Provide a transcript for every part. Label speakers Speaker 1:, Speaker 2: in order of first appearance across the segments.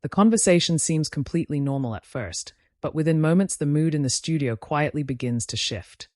Speaker 1: The conversation seems completely normal at first, but within moments the mood in the studio quietly begins to shift.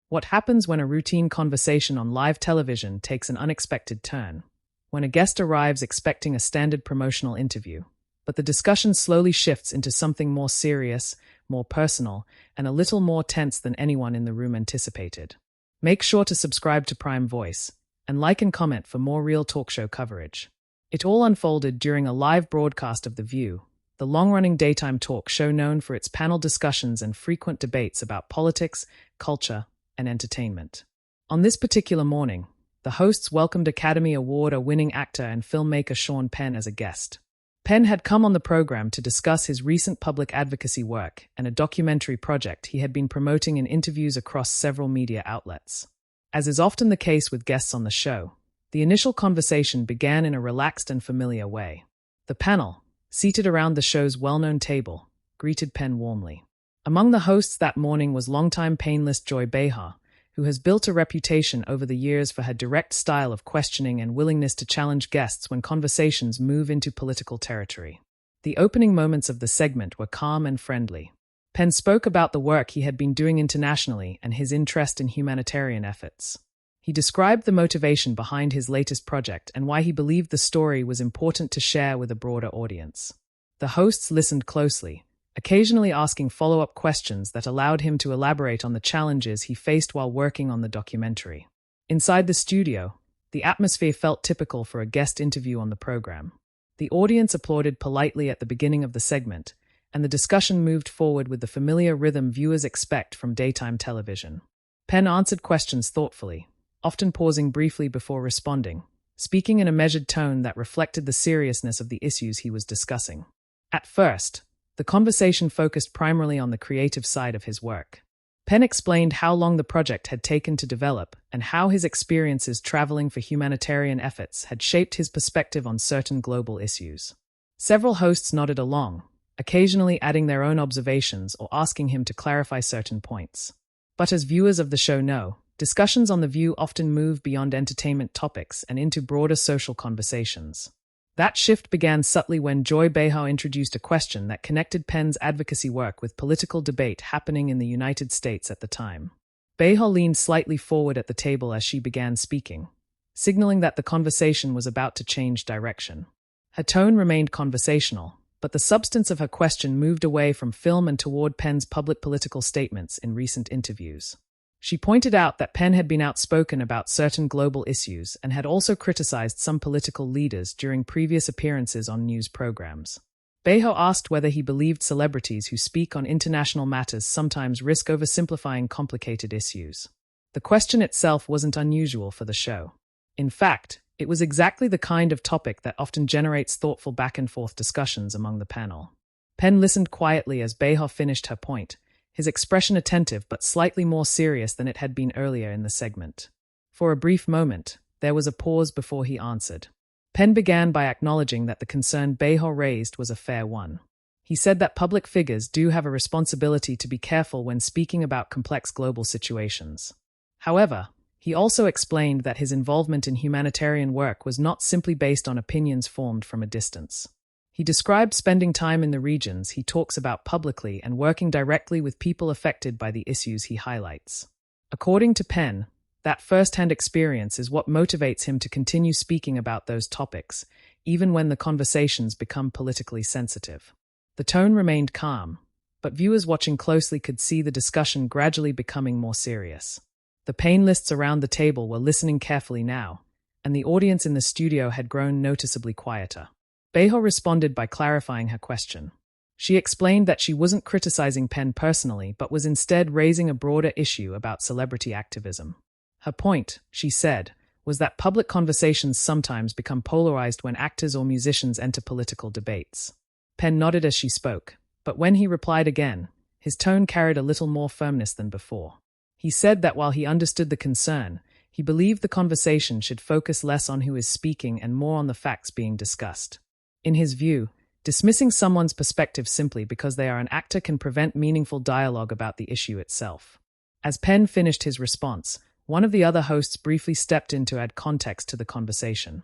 Speaker 1: What happens when a routine conversation on live television takes an unexpected turn? When a guest arrives expecting a standard promotional interview, but the discussion slowly shifts into something more serious, more personal, and a little more tense than anyone in the room anticipated. Make sure to subscribe to Prime Voice, and like and comment for more real talk show coverage. It all unfolded during a live broadcast of The View, the long-running daytime talk show known for its panel discussions and frequent debates about politics, culture, and entertainment. On this particular morning, the hosts welcomed Academy Award-winning actor and filmmaker Sean Penn as a guest. Penn had come on the program to discuss his recent public advocacy work and a documentary project he had been promoting in interviews across several media outlets. As is often the case with guests on the show, the initial conversation began in a relaxed and familiar way. The panel, seated around the show's well-known table, greeted Penn warmly. Among the hosts that morning was longtime panelist Joy Behar, who has built a reputation over the years for her direct style of questioning and willingness to challenge guests when conversations move into political territory. The opening moments of the segment were calm and friendly. Penn spoke about the work he had been doing internationally and his interest in humanitarian efforts. He described the motivation behind his latest project and why he believed the story was important to share with a broader audience. The hosts listened closely, occasionally asking follow-up questions that allowed him to elaborate on the challenges he faced while working on the documentary. Inside the studio, the atmosphere felt typical for a guest interview on the program. The audience applauded politely at the beginning of the segment, and the discussion moved forward with the familiar rhythm viewers expect from daytime television. Penn answered questions thoughtfully, often pausing briefly before responding, speaking in a measured tone that reflected the seriousness of the issues he was discussing. At first, the conversation focused primarily on the creative side of his work. Penn explained how long the project had taken to develop and how his experiences traveling for humanitarian efforts had shaped his perspective on certain global issues. Several hosts nodded along, occasionally adding their own observations or asking him to clarify certain points. But as viewers of the show know, discussions on The View often move beyond entertainment topics and into broader social conversations. That shift began subtly when Joy Behar introduced a question that connected Penn's advocacy work with political debate happening in the United States at the time. Behar leaned slightly forward at the table as she began speaking, signaling that the conversation was about to change direction. Her tone remained conversational, but the substance of her question moved away from film and toward Penn's public political statements in recent interviews. She pointed out that Penn had been outspoken about certain global issues and had also criticized some political leaders during previous appearances on news programs. Behar asked whether he believed celebrities who speak on international matters sometimes risk oversimplifying complicated issues. The question itself wasn't unusual for the show. In fact, it was exactly the kind of topic that often generates thoughtful back-and-forth discussions among the panel. Penn listened quietly as Behar finished her point, his expression attentive but slightly more serious than it had been earlier in the segment. For a brief moment, there was a pause before he answered. Penn began by acknowledging that the concern Behar raised was a fair one. He said that public figures do have a responsibility to be careful when speaking about complex global situations. However, he also explained that his involvement in humanitarian work was not simply based on opinions formed from a distance. He described spending time in the regions he talks about publicly and working directly with people affected by the issues he highlights. According to Penn, that first-hand experience is what motivates him to continue speaking about those topics, even when the conversations become politically sensitive. The tone remained calm, but viewers watching closely could see the discussion gradually becoming more serious. The panelists around the table were listening carefully now, and the audience in the studio had grown noticeably quieter. Behar responded by clarifying her question. She explained that she wasn't criticizing Penn personally, but was instead raising a broader issue about celebrity activism. Her point, she said, was that public conversations sometimes become polarized when actors or musicians enter political debates. Penn nodded as she spoke, but when he replied again, his tone carried a little more firmness than before. He said that while he understood the concern, he believed the conversation should focus less on who is speaking and more on the facts being discussed. In his view, dismissing someone's perspective simply because they are an actor can prevent meaningful dialogue about the issue itself. As Penn finished his response, one of the other hosts briefly stepped in to add context to the conversation.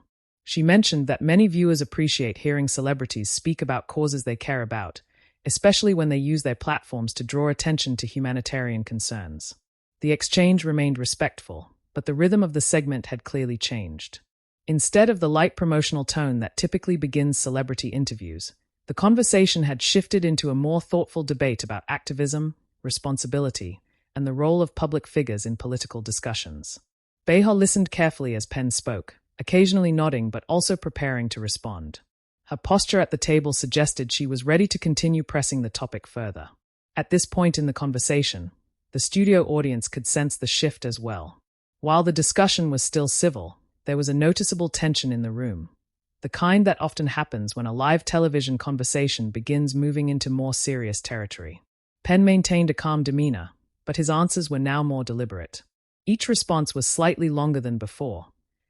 Speaker 1: She mentioned that many viewers appreciate hearing celebrities speak about causes they care about, especially when they use their platforms to draw attention to humanitarian concerns. The exchange remained respectful, but the rhythm of the segment had clearly changed. Instead of the light promotional tone that typically begins celebrity interviews, the conversation had shifted into a more thoughtful debate about activism, responsibility, and the role of public figures in political discussions. Behar listened carefully as Penn spoke, occasionally nodding but also preparing to respond. Her posture at the table suggested she was ready to continue pressing the topic further. At this point in the conversation, the studio audience could sense the shift as well. While the discussion was still civil, there was a noticeable tension in the room, the kind that often happens when a live television conversation begins moving into more serious territory. Penn maintained a calm demeanor, but his answers were now more deliberate. Each response was slightly longer than before,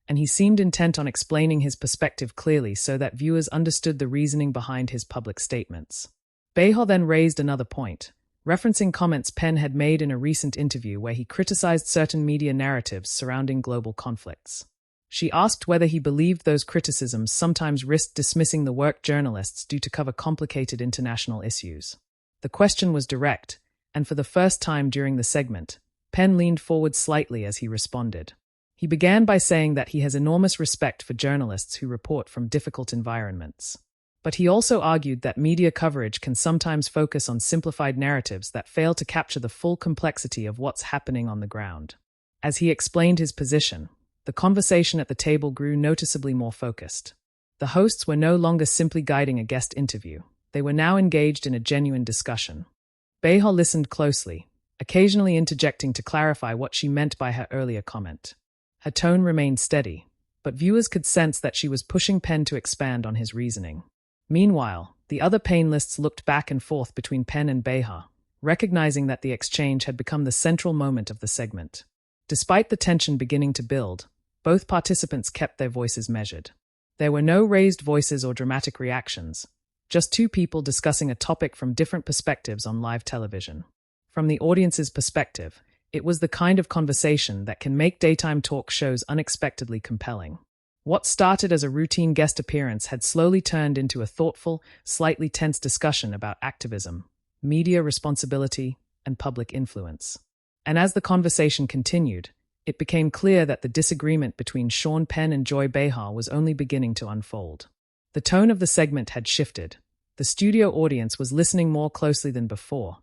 Speaker 1: and he seemed intent on explaining his perspective clearly so that viewers understood the reasoning behind his public statements. Behar then raised another point, referencing comments Penn had made in a recent interview where he criticized certain media narratives surrounding global conflicts. She asked whether he believed those criticisms sometimes risked dismissing the work journalists do to cover complicated international issues. The question was direct, and for the first time during the segment, Penn leaned forward slightly as he responded. He began by saying that he has enormous respect for journalists who report from difficult environments. But he also argued that media coverage can sometimes focus on simplified narratives that fail to capture the full complexity of what's happening on the ground. As he explained his position, the conversation at the table grew noticeably more focused. The hosts were no longer simply guiding a guest interview. They were now engaged in a genuine discussion. Behar listened closely, occasionally interjecting to clarify what she meant by her earlier comment. Her tone remained steady, but viewers could sense that she was pushing Penn to expand on his reasoning. Meanwhile, the other panelists looked back and forth between Penn and Behar, recognizing that the exchange had become the central moment of the segment. Despite the tension beginning to build, both participants kept their voices measured. There were no raised voices or dramatic reactions, just two people discussing a topic from different perspectives on live television. From the audience's perspective, it was the kind of conversation that can make daytime talk shows unexpectedly compelling. What started as a routine guest appearance had slowly turned into a thoughtful, slightly tense discussion about activism, media responsibility, and public influence. And as the conversation continued, it became clear that the disagreement between Sean Penn and Joy Behar was only beginning to unfold. The tone of the segment had shifted. The studio audience was listening more closely than before,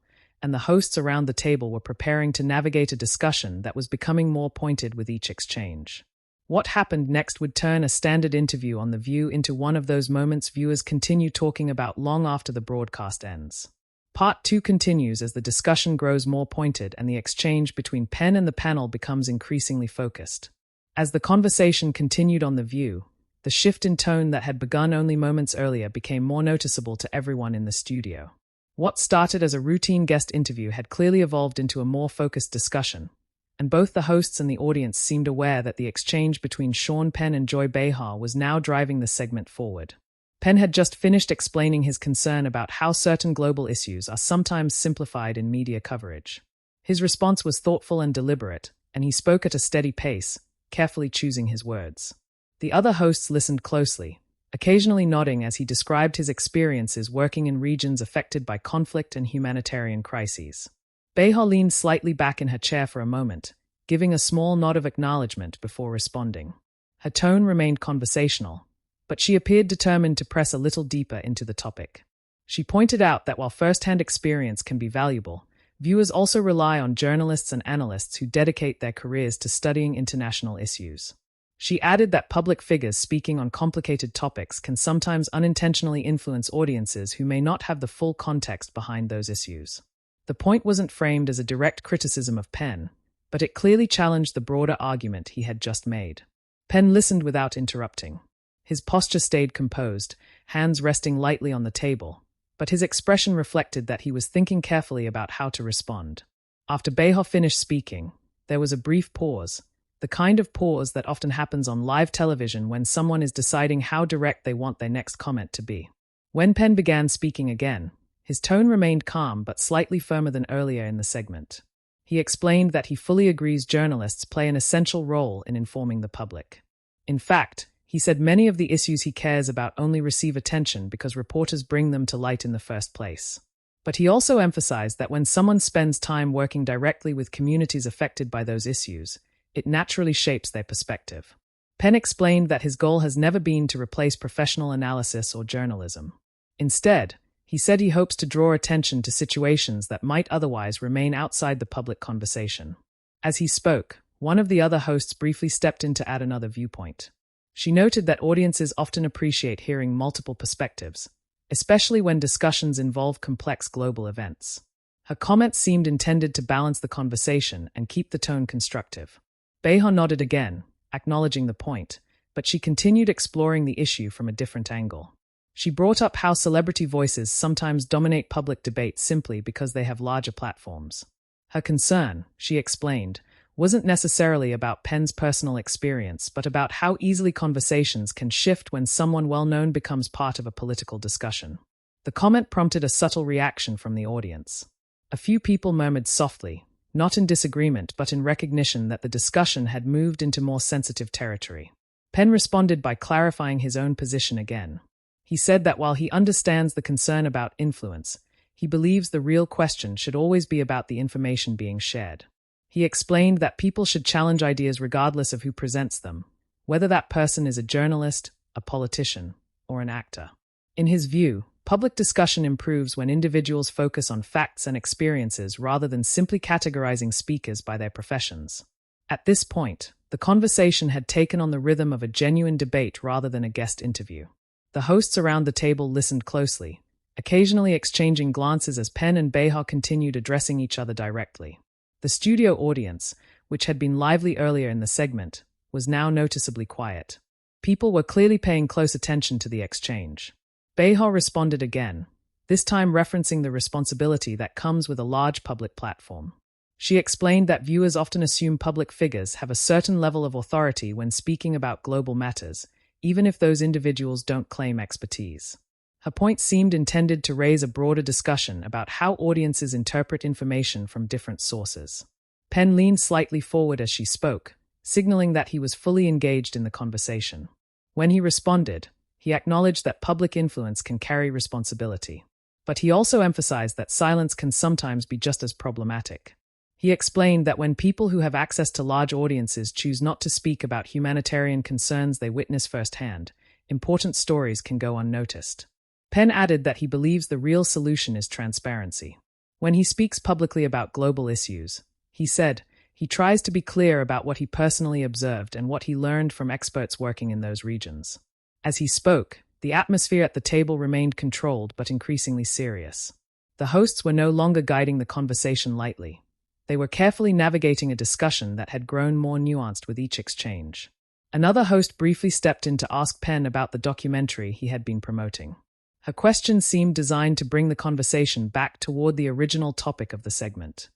Speaker 1: and the hosts around the table were preparing to navigate a discussion that was becoming more pointed with each exchange. What happened next would turn a standard interview on The View into one of those moments viewers continue talking about long after the broadcast ends. Part 2 continues as the discussion grows more pointed and the exchange between Penn and the panel becomes increasingly focused. As the conversation continued on The View, the shift in tone that had begun only moments earlier became more noticeable to everyone in the studio. What started as a routine guest interview had clearly evolved into a more focused discussion, and both the hosts and the audience seemed aware that the exchange between Sean Penn and Joy Behar was now driving the segment forward. Penn had just finished explaining his concern about how certain global issues are sometimes simplified in media coverage. His response was thoughtful and deliberate, and he spoke at a steady pace, carefully choosing his words. The other hosts listened closely, occasionally nodding as he described his experiences working in regions affected by conflict and humanitarian crises. Behar leaned slightly back in her chair for a moment, giving a small nod of acknowledgement before responding. Her tone remained conversational, but she appeared determined to press a little deeper into the topic. She pointed out that while first-hand experience can be valuable, viewers also rely on journalists and analysts who dedicate their careers to studying international issues. She added that public figures speaking on complicated topics can sometimes unintentionally influence audiences who may not have the full context behind those issues. The point wasn't framed as a direct criticism of Penn, but it clearly challenged the broader argument he had just made. Penn listened without interrupting. His posture stayed composed, hands resting lightly on the table, but his expression reflected that he was thinking carefully about how to respond. After Behar finished speaking, there was a brief pause, the kind of pause that often happens on live television when someone is deciding how direct they want their next comment to be. When Penn began speaking again, his tone remained calm but slightly firmer than earlier in the segment. He explained that he fully agrees journalists play an essential role in informing the public. In fact, He said many of the issues he cares about only receive attention because reporters bring them to light in the first place. But he also emphasized that when someone spends time working directly with communities affected by those issues, it naturally shapes their perspective. Penn explained that his goal has never been to replace professional analysis or journalism. Instead, he said he hopes to draw attention to situations that might otherwise remain outside the public conversation. As he spoke, one of the other hosts briefly stepped in to add another viewpoint. She noted that audiences often appreciate hearing multiple perspectives, especially when discussions involve complex global events. Her comments seemed intended to balance the conversation and keep the tone constructive. Behar nodded again, acknowledging the point, but she continued exploring the issue from a different angle. She brought up how celebrity voices sometimes dominate public debate simply because they have larger platforms. Her concern, she explained, wasn't necessarily about Penn's personal experience, but about how easily conversations can shift when someone well-known becomes part of a political discussion. The comment prompted a subtle reaction from the audience. A few people murmured softly, not in disagreement but in recognition that the discussion had moved into more sensitive territory. Penn responded by clarifying his own position again. He said that while he understands the concern about influence, he believes the real question should always be about the information being shared. He explained that people should challenge ideas regardless of who presents them, whether that person is a journalist, a politician, or an actor. In his view, public discussion improves when individuals focus on facts and experiences rather than simply categorizing speakers by their professions. At this point, the conversation had taken on the rhythm of a genuine debate rather than a guest interview. The hosts around the table listened closely, occasionally exchanging glances as Penn and Behar continued addressing each other directly. The studio audience, which had been lively earlier in the segment, was now noticeably quiet. People were clearly paying close attention to the exchange. Behar responded again, this time referencing the responsibility that comes with a large public platform. She explained that viewers often assume public figures have a certain level of authority when speaking about global matters, even if those individuals don't claim expertise. Her point seemed intended to raise a broader discussion about how audiences interpret information from different sources. Penn leaned slightly forward as she spoke, signaling that he was fully engaged in the conversation. When he responded, he acknowledged that public influence can carry responsibility. But he also emphasized that silence can sometimes be just as problematic. He explained that when people who have access to large audiences choose not to speak about humanitarian concerns they witness firsthand, important stories can go unnoticed. Penn added that he believes the real solution is transparency. When he speaks publicly about global issues, he said, he tries to be clear about what he personally observed and what he learned from experts working in those regions. As he spoke, the atmosphere at the table remained controlled but increasingly serious. The hosts were no longer guiding the conversation lightly. They were carefully navigating a discussion that had grown more nuanced with each exchange. Another host briefly stepped in to ask Penn about the documentary he had been promoting. Her question seemed designed to bring the conversation back toward the original topic of the segment.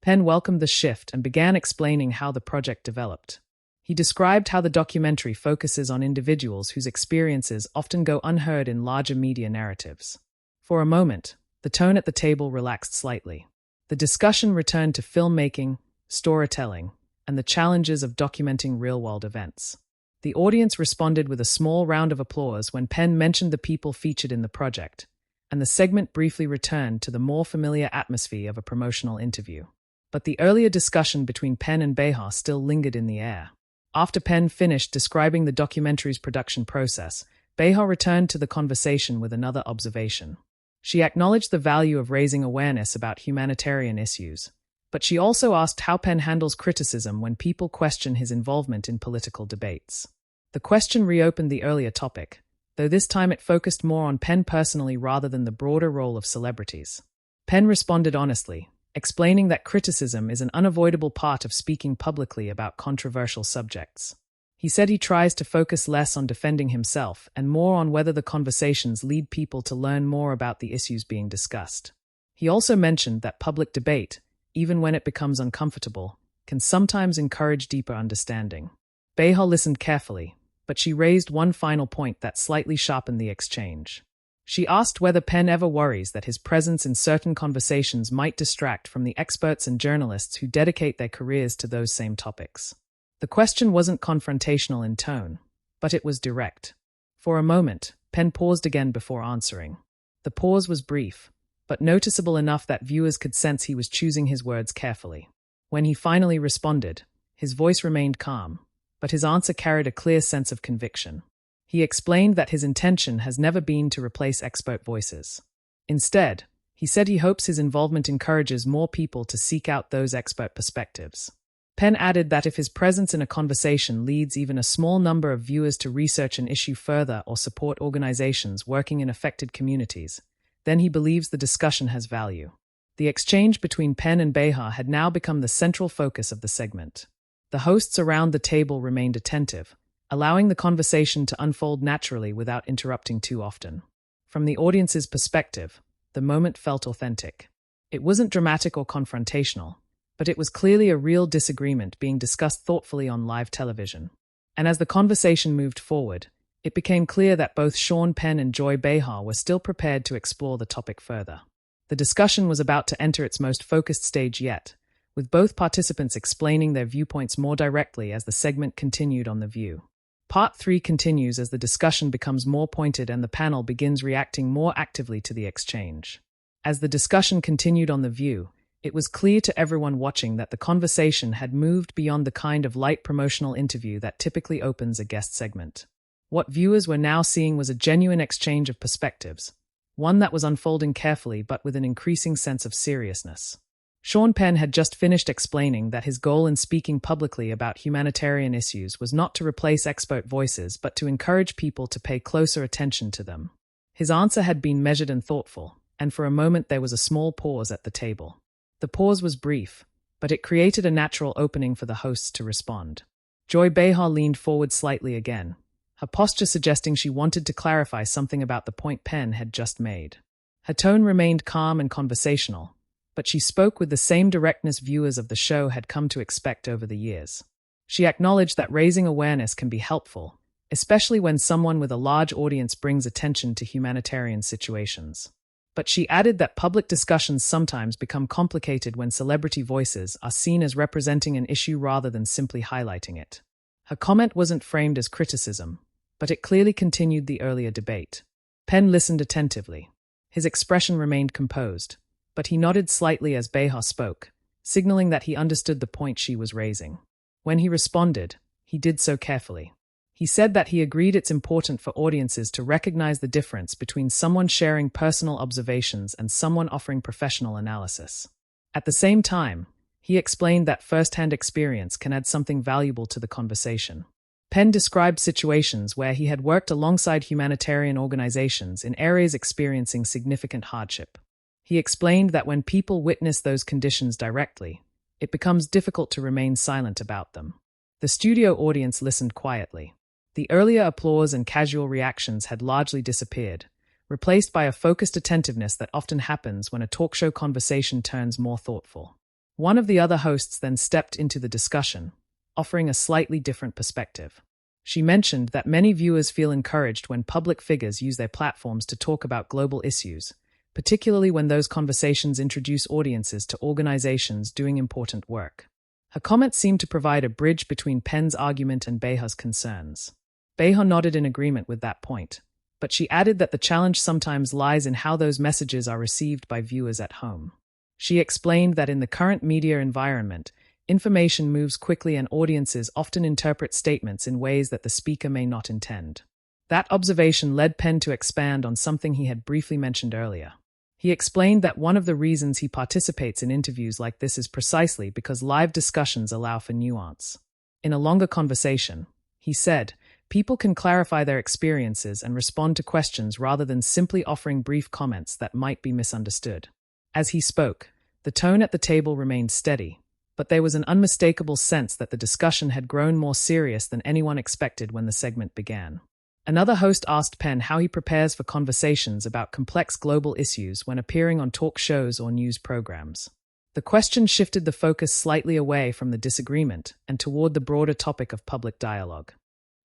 Speaker 1: Penn welcomed the shift and began explaining how the project developed. He described how the documentary focuses on individuals whose experiences often go unheard in larger media narratives. For a moment, the tone at the table relaxed slightly. The discussion returned to filmmaking, storytelling, and the challenges of documenting real-world events. The audience responded with a small round of applause when Penn mentioned the people featured in the project, and the segment briefly returned to the more familiar atmosphere of a promotional interview. But the earlier discussion between Penn and Behar still lingered in the air. After Penn finished describing the documentary's production process, Behar returned to the conversation with another observation. She acknowledged the value of raising awareness about humanitarian issues, but she also asked how Penn handles criticism when people question his involvement in political debates. The question reopened the earlier topic, though this time it focused more on Penn personally rather than the broader role of celebrities. Penn responded honestly, explaining that criticism is an unavoidable part of speaking publicly about controversial subjects. He said he tries to focus less on defending himself and more on whether the conversations lead people to learn more about the issues being discussed. He also mentioned that public debate, even when it becomes uncomfortable, can sometimes encourage deeper understanding. Behar listened carefully, but she raised one final point that slightly sharpened the exchange. She asked whether Penn ever worries that his presence in certain conversations might distract from the experts and journalists who dedicate their careers to those same topics. The question wasn't confrontational in tone, but it was direct. For a moment, Penn paused again before answering. The pause was brief, but noticeable enough that viewers could sense he was choosing his words carefully. When he finally responded, his voice remained calm, but his answer carried a clear sense of conviction. He explained that his intention has never been to replace expert voices. Instead, he said he hopes his involvement encourages more people to seek out those expert perspectives. Penn added that if his presence in a conversation leads even a small number of viewers to research an issue further or support organizations working in affected communities, then he believes the discussion has value. The exchange between Penn and Behar had now become the central focus of the segment. The hosts around the table remained attentive, allowing the conversation to unfold naturally without interrupting too often. From the audience's perspective, the moment felt authentic. It wasn't dramatic or confrontational, but it was clearly a real disagreement being discussed thoughtfully on live television. And as the conversation moved forward, it became clear that both Sean Penn and Joy Behar were still prepared to explore the topic further. The discussion was about to enter its most focused stage yet, with both participants explaining their viewpoints more directly as the segment continued on The View. Part 3 continues as the discussion becomes more pointed and the panel begins reacting more actively to the exchange. As the discussion continued on The View, it was clear to everyone watching that the conversation had moved beyond the kind of light promotional interview that typically opens a guest segment. What viewers were now seeing was a genuine exchange of perspectives, one that was unfolding carefully but with an increasing sense of seriousness. Sean Penn had just finished explaining that his goal in speaking publicly about humanitarian issues was not to replace expert voices but to encourage people to pay closer attention to them. His answer had been measured and thoughtful, and for a moment there was a small pause at the table. The pause was brief, but it created a natural opening for the hosts to respond. Joy Behar leaned forward slightly again, her posture suggesting she wanted to clarify something about the point Penn had just made. Her tone remained calm and conversational, but she spoke with the same directness viewers of the show had come to expect over the years. She acknowledged that raising awareness can be helpful, especially when someone with a large audience brings attention to humanitarian situations. But she added that public discussions sometimes become complicated when celebrity voices are seen as representing an issue rather than simply highlighting it. Her comment wasn't framed as criticism, but it clearly continued the earlier debate. Penn listened attentively. His expression remained composed, but he nodded slightly as Behar spoke, signaling that he understood the point she was raising. When he responded, he did so carefully. He said that he agreed it's important for audiences to recognize the difference between someone sharing personal observations and someone offering professional analysis. At the same time, he explained that first-hand experience can add something valuable to the conversation. Penn described situations where he had worked alongside humanitarian organizations in areas experiencing significant hardship. He explained that when people witness those conditions directly, it becomes difficult to remain silent about them. The studio audience listened quietly. The earlier applause and casual reactions had largely disappeared, replaced by a focused attentiveness that often happens when a talk show conversation turns more thoughtful. One of the other hosts then stepped into the discussion, offering a slightly different perspective. She mentioned that many viewers feel encouraged when public figures use their platforms to talk about global issues, particularly when those conversations introduce audiences to organizations doing important work. Her comment seemed to provide a bridge between Penn's argument and Behar's concerns. Behar nodded in agreement with that point, but she added that the challenge sometimes lies in how those messages are received by viewers at home. She explained that in the current media environment, information moves quickly and audiences often interpret statements in ways that the speaker may not intend. That observation led Penn to expand on something he had briefly mentioned earlier. He explained that one of the reasons he participates in interviews like this is precisely because live discussions allow for nuance. In a longer conversation, he said, people can clarify their experiences and respond to questions rather than simply offering brief comments that might be misunderstood. As he spoke, the tone at the table remained steady, but there was an unmistakable sense that the discussion had grown more serious than anyone expected when the segment began. Another host asked Penn how he prepares for conversations about complex global issues when appearing on talk shows or news programs. The question shifted the focus slightly away from the disagreement and toward the broader topic of public dialogue.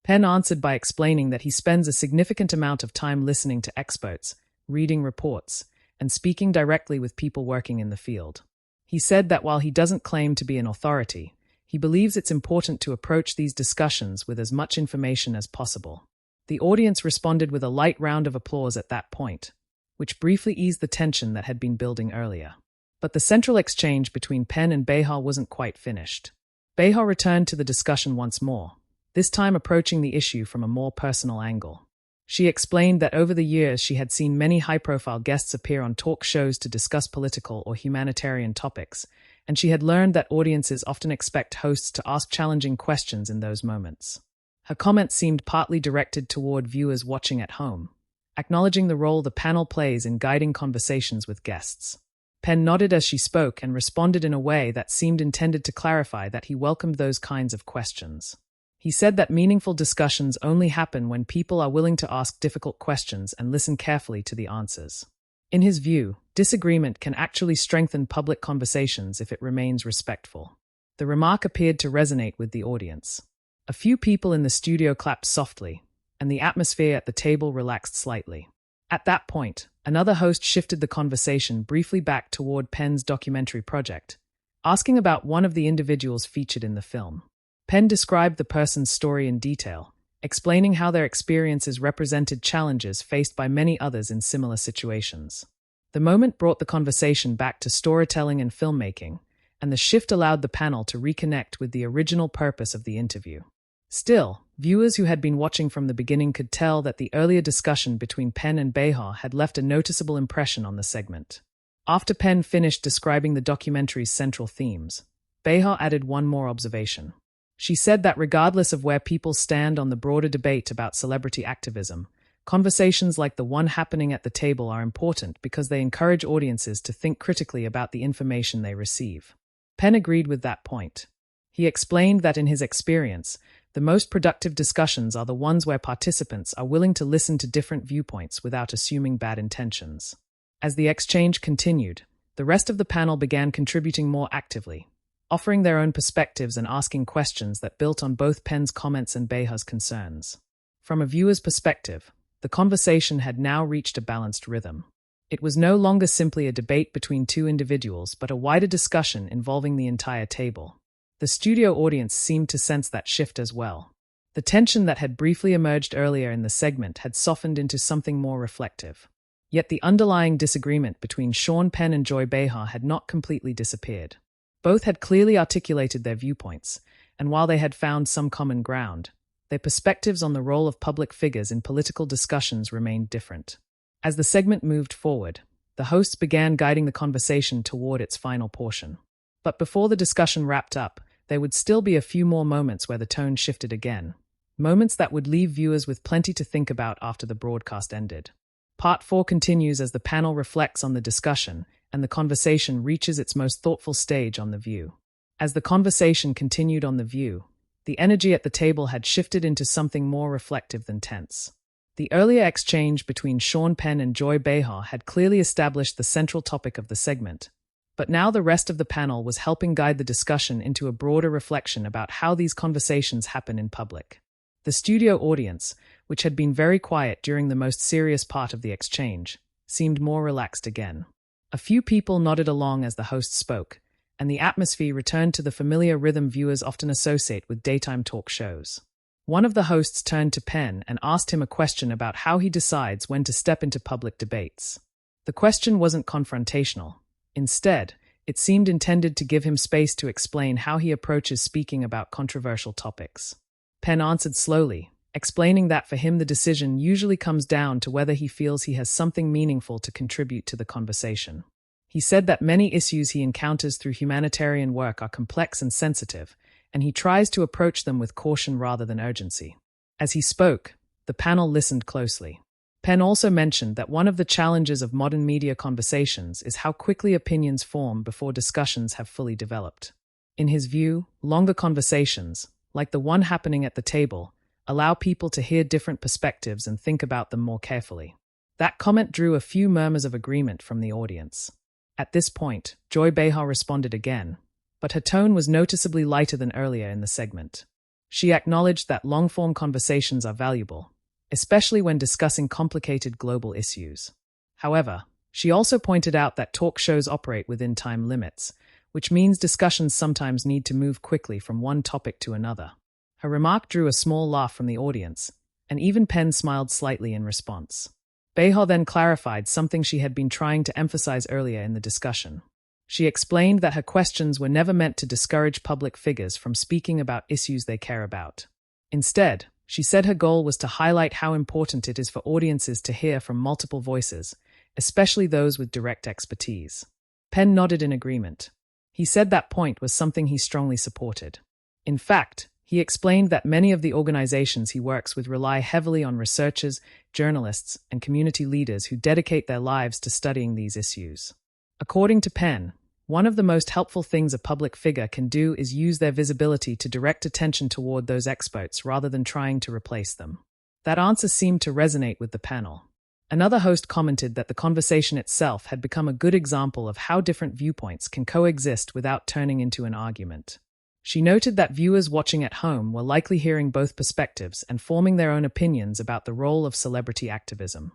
Speaker 1: Penn answered by explaining that he spends a significant amount of time listening to experts, reading reports, and speaking directly with people working in the field. He said that while he doesn't claim to be an authority, He believes it's important to approach these discussions with as much information as possible. The audience responded with a light round of applause at that point, which briefly eased the tension that had been building earlier. But the central exchange between Penn and Behar wasn't quite finished. Behar returned to the discussion once more, this time approaching the issue from a more personal angle. She explained that over the years she had seen many high-profile guests appear on talk shows to discuss political or humanitarian topics, and she had learned that audiences often expect hosts to ask challenging questions in those moments. Her comments seemed partly directed toward viewers watching at home, acknowledging the role the panel plays in guiding conversations with guests. Penn nodded as she spoke and responded in a way that seemed intended to clarify that he welcomed those kinds of questions. He said that meaningful discussions only happen when people are willing to ask difficult questions and listen carefully to the answers. In his view, disagreement can actually strengthen public conversations if it remains respectful. The remark appeared to resonate with the audience. A few people in the studio clapped softly, and the atmosphere at the table relaxed slightly. At that point, another host shifted the conversation briefly back toward Penn's documentary project, asking about one of the individuals featured in the film. Penn described the person's story in detail, explaining how their experiences represented challenges faced by many others in similar situations. The moment brought the conversation back to storytelling and filmmaking, and the shift allowed the panel to reconnect with the original purpose of the interview. Still, viewers who had been watching from the beginning could tell that the earlier discussion between Penn and Behar had left a noticeable impression on the segment. After Penn finished describing the documentary's central themes, Behar added one more observation. She said that regardless of where people stand on the broader debate about celebrity activism, conversations like the one happening at the table are important because they encourage audiences to think critically about the information they receive. Penn agreed with that point. He explained that in his experience, the most productive discussions are the ones where participants are willing to listen to different viewpoints without assuming bad intentions. As the exchange continued, the rest of the panel began contributing more actively, offering their own perspectives and asking questions that built on both Penn's comments and Behar's concerns. From a viewer's perspective, the conversation had now reached a balanced rhythm. It was no longer simply a debate between two individuals, but a wider discussion involving the entire table. The studio audience seemed to sense that shift as well. The tension that had briefly emerged earlier in the segment had softened into something more reflective. Yet the underlying disagreement between Sean Penn and Joy Behar had not completely disappeared. Both had clearly articulated their viewpoints, and while they had found some common ground, their perspectives on the role of public figures in political discussions remained different. As the segment moved forward, the hosts began guiding the conversation toward its final portion. But before the discussion wrapped up, there would still be a few more moments where the tone shifted again, moments that would leave viewers with plenty to think about after the broadcast ended. Part 4 continues as the panel reflects on the discussion, and the conversation reaches its most thoughtful stage on The View. As the conversation continued on The View, the energy at the table had shifted into something more reflective than tense. The earlier exchange between Sean Penn and Joy Behar had clearly established the central topic of the segment, but now the rest of the panel was helping guide the discussion into a broader reflection about how these conversations happen in public. The studio audience, which had been very quiet during the most serious part of the exchange, seemed more relaxed again. A few people nodded along as the host spoke, and the atmosphere returned to the familiar rhythm viewers often associate with daytime talk shows. One of the hosts turned to Penn and asked him a question about how he decides when to step into public debates. The question wasn't confrontational. Instead, it seemed intended to give him space to explain how he approaches speaking about controversial topics. Penn answered slowly, explaining that for him the decision usually comes down to whether he feels he has something meaningful to contribute to the conversation. He said that many issues he encounters through humanitarian work are complex and sensitive, and he tries to approach them with caution rather than urgency. As he spoke, the panel listened closely. Penn also mentioned that one of the challenges of modern media conversations is how quickly opinions form before discussions have fully developed. In his view, longer conversations, like the one happening at the table, allow people to hear different perspectives and think about them more carefully. That comment drew a few murmurs of agreement from the audience. At this point, Joy Behar responded again, but her tone was noticeably lighter than earlier in the segment. She acknowledged that long-form conversations are valuable, especially when discussing complicated global issues. However, she also pointed out that talk shows operate within time limits, which means discussions sometimes need to move quickly from one topic to another. Her remark drew a small laugh from the audience, and even Penn smiled slightly in response. Behar then clarified something she had been trying to emphasize earlier in the discussion. She explained that her questions were never meant to discourage public figures from speaking about issues they care about. Instead, she said her goal was to highlight how important it is for audiences to hear from multiple voices, especially those with direct expertise. Penn nodded in agreement. He said that point was something he strongly supported. In fact, he explained that many of the organizations he works with rely heavily on researchers, journalists, and community leaders who dedicate their lives to studying these issues. According to Penn, one of the most helpful things a public figure can do is use their visibility to direct attention toward those experts rather than trying to replace them. That answer seemed to resonate with the panel. Another host commented that the conversation itself had become a good example of how different viewpoints can coexist without turning into an argument. She noted that viewers watching at home were likely hearing both perspectives and forming their own opinions about the role of celebrity activism.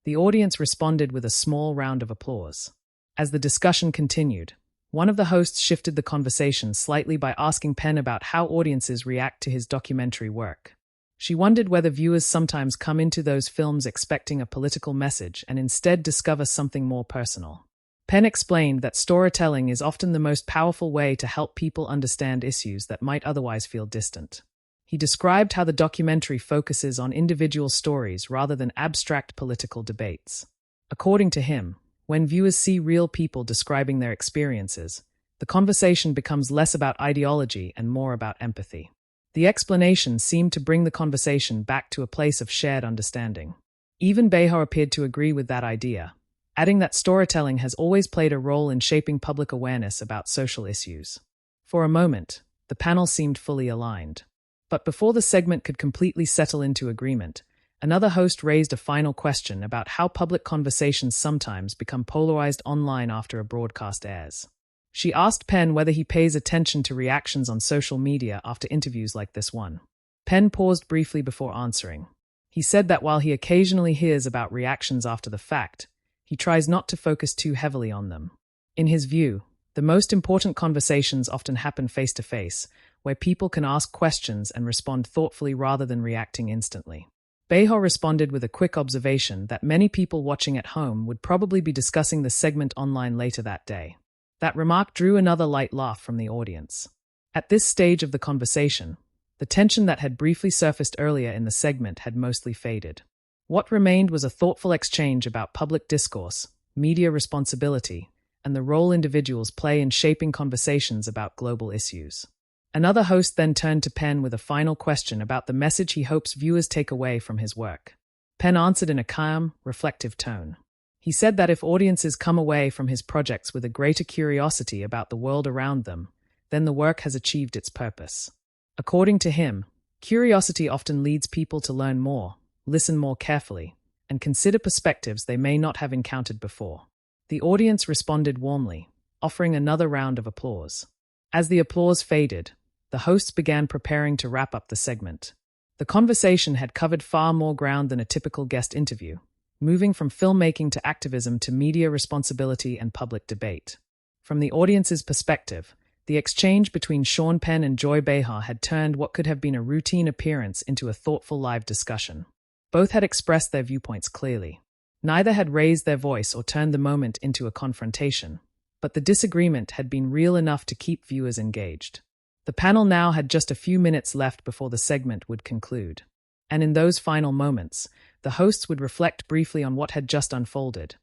Speaker 1: The audience responded with a small round of applause. As the discussion continued, one of the hosts shifted the conversation slightly by asking Penn about how audiences react to his documentary work. She wondered whether viewers sometimes come into those films expecting a political message and instead discover something more personal. Penn explained that storytelling is often the most powerful way to help people understand issues that might otherwise feel distant. He described how the documentary focuses on individual stories rather than abstract political debates. According to him, when viewers see real people describing their experiences, the conversation becomes less about ideology and more about empathy. The explanation seemed to bring the conversation back to a place of shared understanding. Even Behar appeared to agree with that idea, adding that storytelling has always played a role in shaping public awareness about social issues. For a moment, the panel seemed fully aligned. But before the segment could completely settle into agreement, another host raised a final question about how public conversations sometimes become polarized online after a broadcast airs. She asked Penn whether he pays attention to reactions on social media after interviews like this one. Penn paused briefly before answering. He said that while he occasionally hears about reactions after the fact, he tries not to focus too heavily on them. In his view, the most important conversations often happen face-to-face, where people can ask questions and respond thoughtfully rather than reacting instantly. Behar responded with a quick observation that many people watching at home would probably be discussing the segment online later that day. That remark drew another light laugh from the audience. At this stage of the conversation, the tension that had briefly surfaced earlier in the segment had mostly faded. What remained was a thoughtful exchange about public discourse, media responsibility, and the role individuals play in shaping conversations about global issues. Another host then turned to Penn with a final question about the message he hopes viewers take away from his work. Penn answered in a calm, reflective tone. He said that if audiences come away from his projects with a greater curiosity about the world around them, then the work has achieved its purpose. According to him, curiosity often leads people to learn more, listen more carefully, and consider perspectives they may not have encountered before. The audience responded warmly, offering another round of applause. As the applause faded, the hosts began preparing to wrap up the segment. The conversation had covered far more ground than a typical guest interview, moving from filmmaking to activism to media responsibility and public debate. From the audience's perspective, the exchange between Sean Penn and Joy Behar had turned what could have been a routine appearance into a thoughtful live discussion. Both had expressed their viewpoints clearly. Neither had raised their voice or turned the moment into a confrontation, but the disagreement had been real enough to keep viewers engaged. The panel now had just a few minutes left before the segment would conclude. And in those final moments, the hosts would reflect briefly on what had just unfolded.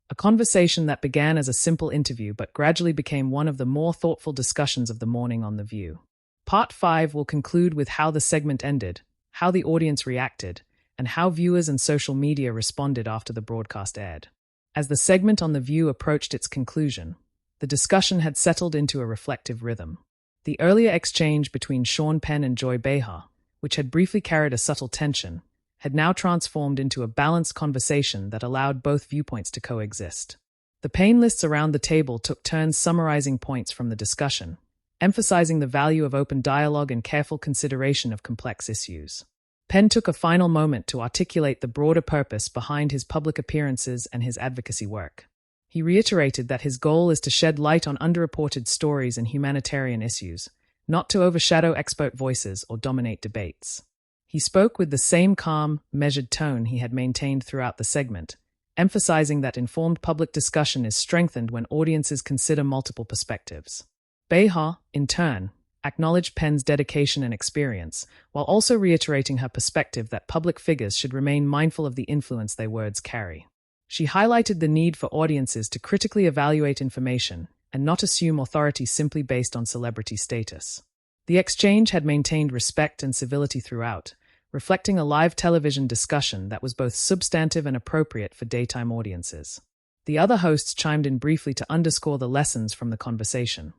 Speaker 1: A conversation that began as a simple interview but gradually became one of the more thoughtful discussions of the morning on The View. Part 5 will conclude with how the segment ended, how the audience reacted, and how viewers and social media responded after the broadcast aired. As the segment on The View approached its conclusion, the discussion had settled into a reflective rhythm. The earlier exchange between Sean Penn and Joy Behar, which had briefly carried a subtle tension, had now transformed into a balanced conversation that allowed both viewpoints to coexist. The panelists around the table took turns summarizing points from the discussion, emphasizing the value of open dialogue and careful consideration of complex issues. Penn took a final moment to articulate the broader purpose behind his public appearances and his advocacy work. He reiterated that his goal is to shed light on underreported stories and humanitarian issues, not to overshadow expert voices or dominate debates. He spoke with the same calm, measured tone he had maintained throughout the segment, emphasizing that informed public discussion is strengthened when audiences consider multiple perspectives. Behar, in turn, acknowledged Penn's dedication and experience, while also reiterating her perspective that public figures should remain mindful of the influence their words carry. She highlighted the need for audiences to critically evaluate information and not assume authority simply based on celebrity status. The exchange had maintained respect and civility throughout, reflecting a live television discussion that was both substantive and appropriate for daytime audiences. The other hosts chimed in briefly to underscore the lessons from the conversation.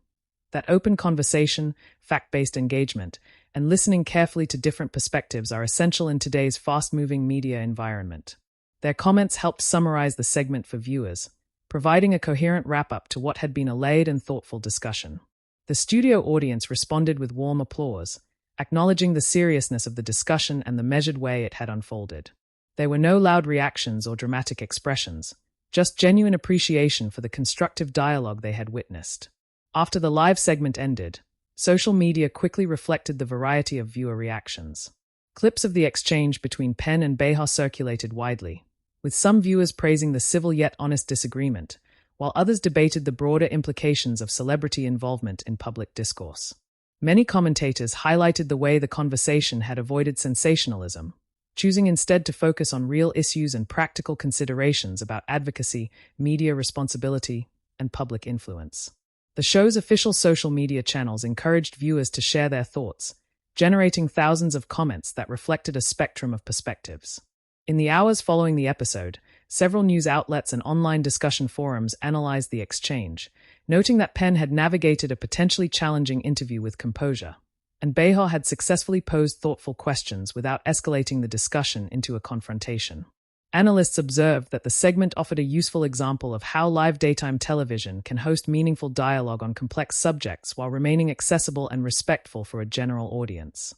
Speaker 1: That open conversation, fact-based engagement, and listening carefully to different perspectives are essential in today's fast-moving media environment. Their comments helped summarize the segment for viewers, providing a coherent wrap-up to what had been a layered and thoughtful discussion. The studio audience responded with warm applause, acknowledging the seriousness of the discussion and the measured way it had unfolded. There were no loud reactions or dramatic expressions, just genuine appreciation for the constructive dialogue they had witnessed. After the live segment ended, social media quickly reflected the variety of viewer reactions. Clips of the exchange between Penn and Behar circulated widely, with some viewers praising the civil yet honest disagreement, while others debated the broader implications of celebrity involvement in public discourse. Many commentators highlighted the way the conversation had avoided sensationalism, choosing instead to focus on real issues and practical considerations about advocacy, media responsibility, and public influence. The show's official social media channels encouraged viewers to share their thoughts, generating thousands of comments that reflected a spectrum of perspectives. In the hours following the episode, several news outlets and online discussion forums analyzed the exchange, noting that Penn had navigated a potentially challenging interview with composure, and Behar had successfully posed thoughtful questions without escalating the discussion into a confrontation. Analysts observed that the segment offered a useful example of how live daytime television can host meaningful dialogue on complex subjects while remaining accessible and respectful for a general audience.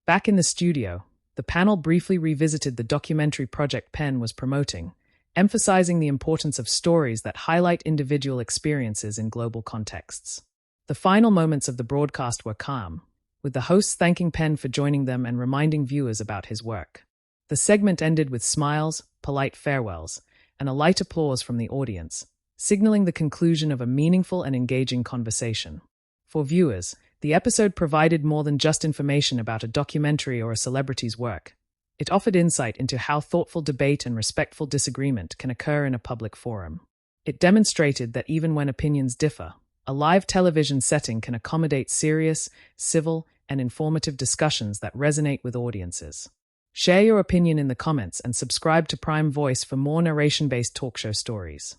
Speaker 1: Back in the studio, the panel briefly revisited the documentary project Penn was promoting, emphasizing the importance of stories that highlight individual experiences in global contexts. The final moments of the broadcast were calm, with the hosts thanking Penn for joining them and reminding viewers about his work. The segment ended with smiles, polite farewells, and a light applause from the audience, signaling the conclusion of a meaningful and engaging conversation. For viewers, the episode provided more than just information about a documentary or a celebrity's work. It offered insight into how thoughtful debate and respectful disagreement can occur in a public forum. It demonstrated that even when opinions differ, a live television setting can accommodate serious, civil, and informative discussions that resonate with audiences. Share your opinion in the comments and subscribe to Prime Voice for more narration-based talk show stories.